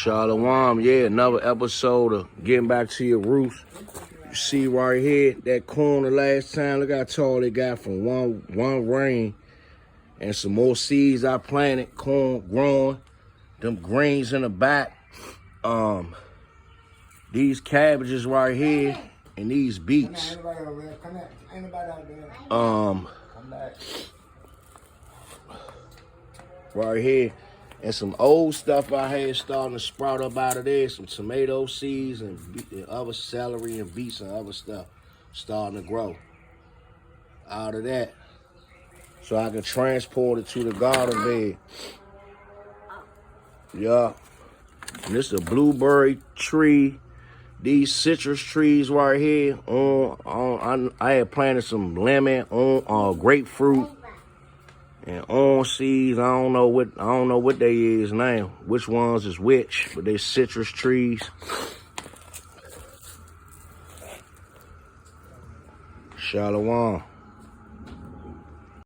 Shalom, yeah, another episode of Getting Back to Your Roots. You see right here, that corn the last time, look how tall it got from one rain. And some more seeds I planted, corn growing, them greens in the back. These cabbages right here, and these beets. Right here. And some old stuff I had starting to sprout up out of there. Some tomato seeds and other celery and beets and other stuff starting to grow out of that. So I can transport it to the garden bed. Yeah. And this is a blueberry tree. These citrus trees right here. I had planted some lemon, grapefruit, and orange seeds. I don't know what they is now. Which ones is which? But they citrus trees. Shalom.